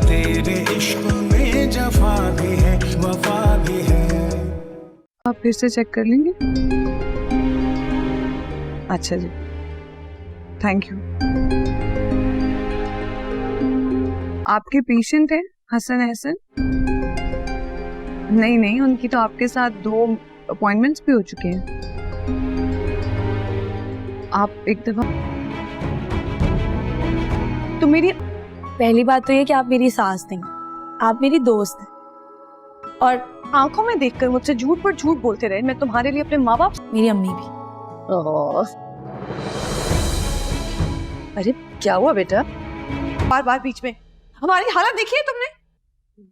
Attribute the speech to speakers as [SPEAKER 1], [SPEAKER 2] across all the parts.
[SPEAKER 1] तेरे इश्क में जफा भी है वफा भी है।
[SPEAKER 2] आप फिर से चेक कर लेंगे? अच्छा जी, थैंक यू। आपके पेशेंट हैं हसन एहसन? नहीं, उनकी तो आपके साथ 2 अपॉइंटमेंट्स भी हो चुके हैं। आप एक दफा
[SPEAKER 3] तो मेरी पहली बात तो ये कि आप मेरी सास नहीं, आप मेरी दोस्त हैं, और
[SPEAKER 2] आंखों में देखकर मुझसे झूठ पर झूठ बोलते रहे। मैं तुम्हारे लिए अपने माँ बाप,
[SPEAKER 3] मेरी अम्मी भी।
[SPEAKER 2] अरे क्या हुआ बेटा? बार बार बीच में हमारी हालत देखी है तुमने?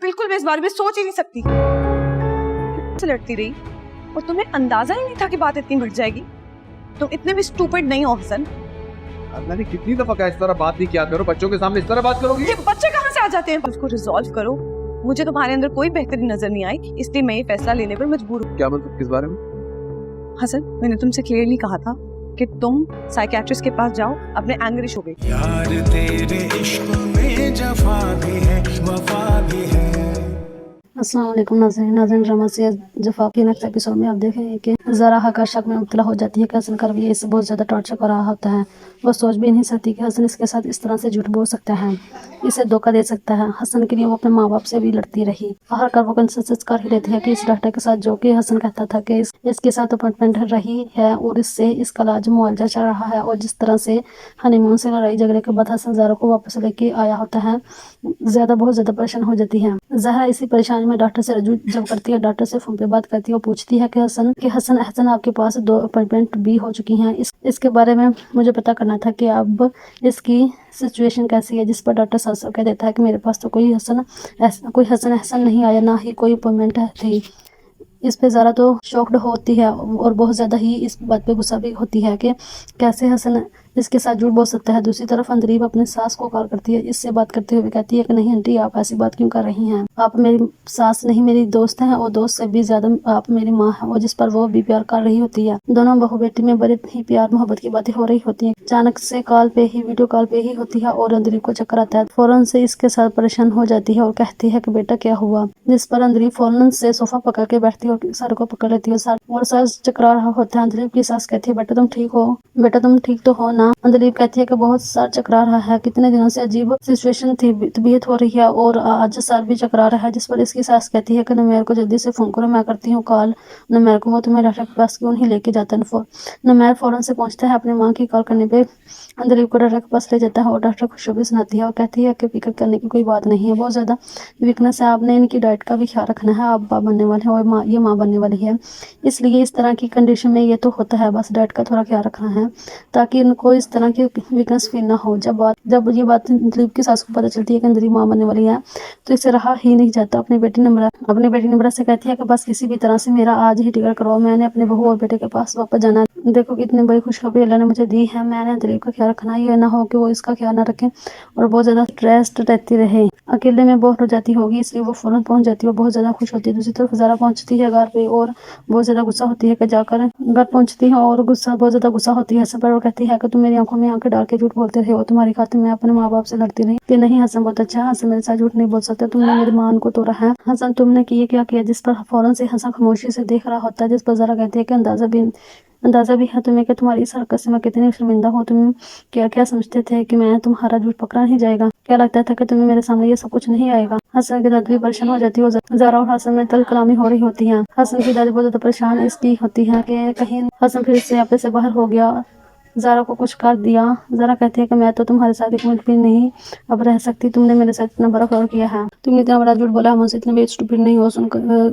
[SPEAKER 2] बिल्कुल मैं इस बारे में सोच ही नहीं सकती। से लड़ती रही और तुम्हें अंदाजा ही नहीं था कि बात इतनी बढ़ जाएगी। तुम इतने भी स्टूपिड नहीं हो हसन।
[SPEAKER 4] मैंने कितनी दफा कहा इस तरह बात नहीं किया करो, बच्चों के सामने इस तरह बात करोगी?
[SPEAKER 2] ये बच्चे कहाँ से आ जाते हैं? उसको रिजॉल्व करो। मुझे तुम्हारे अंदर कोई बेहतरी नजर नहीं आई, इसलिए मैं ये फैसला लेने पर मजबूर हूँ।
[SPEAKER 4] क्या मतलब, किस बारे में?
[SPEAKER 2] हसन, मैंने तुमसे क्लियरली कहा था कि तुम साइकियाट्रिस्ट के पास जाओ, अपने एंगर इशू पे।
[SPEAKER 1] यार तेरे इश्क में जफा भी है वफा भी है।
[SPEAKER 5] अस्सलाम वालेकुम नाज़रीन, ड्रामा से जफा के नेक्स्ट एपिसोड में आप देखेंगे कि ज़रा हक शक में मुब्तला हो जाती है कि हसन करवी इससे बहुत ज़्यादा टॉर्चर कर रहा होता है। वो सोच भी नहीं सकती कि हसन इसके साथ इस तरह से झूठ बोल सकता है, इसे धोखा दे सकता है। हसन के लिए वो अपने माँ बाप से भी लड़ती रही। आखिरकार वो कंसेंसस कर ही लेती है कि इस डॉक्टर के साथ, जो कि हसन कहता था कि इसके साथ अपॉइंटमेंट रही है और इससे इसका इलाज मुआवजा चल रहा है, और जिस तरह से हनीमून से लड़ाई झगड़े के बाद हसन ज़रा को वापस लेके आया होता है, बहुत ज़्यादा परेशान हो जाती है। ज़हरा इसी परेशानी में डॉक्टर से रजू जब करती है, डॉक्टर से फोन पे बात करती है और पूछती है कि हसन एहसन आपके पास 2 अपॉइंटमेंट भी हो चुकी हैं। इसके बारे में मुझे पता करना था कि अब इसकी सिचुएशन कैसी है। जिस पर डॉक्टर साहब कह देता है कि मेरे पास तो कोई हसन एहसन नहीं आया, ना ही कोई अपॉइंटमेंट थी। इस पे ज़रा तो शॉक्ड होती है और बहुत ज़्यादा ही इस बात पे गुस्सा भी होती है कि कैसे हसन इसके साथ झूठ बोल सकता है। दूसरी तरफ अंदरीब अपने सास को कॉल करती है, इससे बात करते हुए कहती है कि नहीं आंटी, आप ऐसी बात क्यों कर रही हैं? आप मेरी सास नहीं, मेरी दोस्त हैं, और दोस्त से भी ज़्यादा आप मेरी माँ हैं। और जिस पर वो भी प्यार कर रही होती है। दोनों बहू बेटी में बड़े ही प्यार मोहब्बत की बातें हो रही होती हैं। अचानक से वीडियो कॉल पे ही होती है और अंदरीब को चक्कर आता है। फौरन से इसके साथ परेशान हो जाती है और कहती है कि बेटा क्या हुआ? जिस पर अंदरीब फौरन से सोफा पकड़ के बैठती है और सर को पकड़ लेती है और सर चकरा रहा होता है। अंदरीब की सास कहती है बेटा तुम ठीक हो? बेटा तुम ठीक तो हो ना? अंदरीब कहती है कि बहुत सर चकरा रहा है, कितने दिनों से अजीब सिचुएशन थी, तबीयत हो रही है और आज सर भी चकरा रहा है। जिस पर इसकी सास कहती है कि नमेर को जल्दी से फोन करो, मैं करती हूँ कॉल नमेर को, वो तुम्हें डॉक्टर के पास क्यों नहीं लेके जाता? नमेर फौरन से पहुंचता है अपनी माँ की कॉल करने पे, अंदरीब को डॉक्टर के पास ले जाता है और डॉक्टर खुशखबरी सुनाती है और कहती है कि फिक्र करने की कोई बात नहीं है, बहुत ज़्यादा वीकनेस है, आपने इनकी डाइट का भी ख्याल रखना है, आप बाप बनने वाले हैं और ये माँ बनने वाली है, इसलिए इस तरह की कंडीशन में ये तो होता है, बस डाइट का थोड़ा ख्याल रखना है ताकि इनको इस तरह की वीकनेस फील ना हो। जब ये बात अंदरीब की सास को पता चलती है कि अंदरीब माँ बनने वाली है तो इसे रहा ही नहीं जाता। अपनी बेटी निम्रा से कहती है कि बस किसी भी तरह से मेरा आज ही टिकट करवाओ, मैंने अपने बहू और बेटे के पास वापस जाना है। देखो कितनी बड़ी खुशखबरी अल्लाह ने मुझे दी है, मैंने अंदरीब का ख्याल रखना, ये ना हो कि वो इसका ख्याल ना रखें और बहुत ज्यादा स्ट्रेस्ड रहती रहे, अकेले में बोर हो जाती होगी, इसलिए वो फौरन पहुंच जाती है और बहुत ज्यादा खुश होती है। दूसरी तरफ ज़रा पहुंचती है घर पे और बहुत ज्यादा गुस्सा होती है कि जाकर घर पहुंचती है और बहुत ज्यादा गुस्सा होती है हसन पर और कहती है कि तुम मेरी आंखों में आंखें डाल के झूठ बोलते रहे हो, तुम्हारी खातिर मैं अपने माँ बाप से लड़ती रही। कि नहीं हसन बहुत अच्छा है, हसन मेरे साथ झूठ नहीं बोल सकते, तुमने मेरी मान को तोड़ा है हसन, तुमने किए क्या किया? जिस पर फौरन से हसन खामोशी से देख रहा होता है। जिस पर ज़रा कहती है कि अंदाजा भी है तुम्हें कि तुम्हारी इस हरकत से मैं कितनी शर्मिंदा हूँ, तुम क्या क्या समझते थे कि मैं तुम्हारा झूठ पकड़ा नहीं जाएगा? क्या लगता था कि तुम्हें मेरे सामने ये सब कुछ नहीं आएगा? हसन की दादी भी परेशान हो जाती है, ज़रा और हसन में तल कलामी हो रही होती है। हसन की दादी बहुत ज्यादा परेशान इसलिए होती है कि कहीं हसन फिर से आपे से बाहर हो गया, ज़रा को कुछ कर दिया। ज़रा कहती है कि मैं तो तुम्हारे साथ 1 मिनट भी नहीं अब रह सकती, तुमने मेरे साथ इतना बड़ा फ्रॉड किया है, तुमने इतना बड़ा झूठ बोला, मुझसे इतने भी स्टूपिड नहीं हो।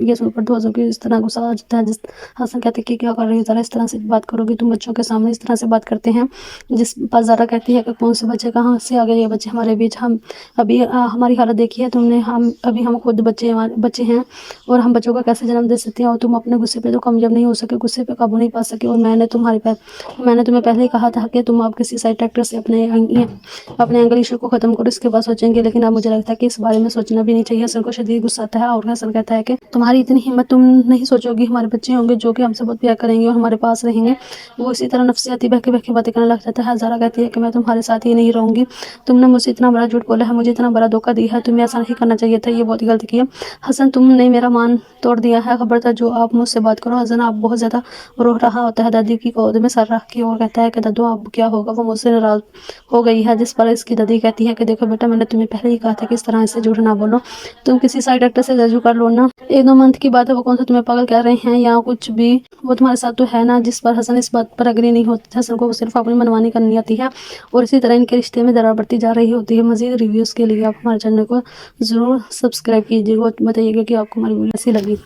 [SPEAKER 5] ये सुनकर तो हसन की इस तरह गुस्सा आ जाता है। जिस हसन कहते कि क्या कर रही हो, ज़रा इस तरह से बात करोगी, तुम बच्चों के सामने इस तरह से बात करते हैं। जिस पर ज़रा कहती है कि कौन से बच्चे, कहाँ से आ गए ये बच्चे हमारे बीच? हम अभी हमारी हालत देखी है तुमने, हम खुद बच्चे हैं और हम बच्चों का कैसे जन्म दे सकते हैं, और तुम अपने गुस्से पे तो कामयाब नहीं हो सके, गुस्से पे काबू नहीं पा सके, और मैंने तुम्हें पहले ही कहा था कि तुम आप किसी साइड एक्टर से अपने एंगल इशू को ख़त्म करो, इसके बाद सोचेंगे, लेकिन अब मुझे लगता है कि इस बारे में सोचना भी नहीं चाहिए। हसन को शदीद गुस्सा आता है और हसन कहता है कि तुम्हारी इतनी हिम्मत, तुम नहीं सोचोगी हमारे बच्चे होंगे जो कि हमसे बहुत प्यार करेंगे और हमारे पास रहेंगे। वो इसी तरह नफसियाती बहके बहके बातें करने लग जाता है। ज़ारा कहती है कि मैं तुम्हारे साथ ही नहीं रहूँगी, तुमने मुझसे इतना बड़ा झूठ बोला है, मुझे इतना बड़ा धोखा दिया है, तुम्हें ऐसा नहीं करना चाहिए था, ये बहुत गलती की है। हसन तुमने मेरा मान तोड़ दिया है, खबरदार जो आप मुझसे बात करो। हसन आप बहुत ज़्यादा रो रहा होता है दादी की गोद में सर रख के और कहता है कि दादू अब क्या होगा, वो मुझसे नाराज़ हो गई है। जिस पर इसकी दादी कहती है कि देखो बेटा, मैंने तुम्हें पहले ही कहा था कि इस तरह से झूठ ना बोलो, तुम किसी साइड एक्टर से रजू कर लो ना, 1-2 मंथ की बात है, वो कौन सा तुम्हें पागल कह रहे हैं या कुछ भी, वो तुम्हारे साथ तो है ना। जिस पर हसन इस बात पर अग्री नहीं होता, हसन को सिर्फ अपनी मनमानी करनी आती है और इसी तरह इनके रिश्ते में दरार बढ़ती जा रही होती है। मज़ीद रिव्यूज़ के लिए आप हमारे चैनल को ज़रूर सब्सक्राइब कीजिएगा और बताइएगा कि आपको हमारी वीडियो कैसी लगी।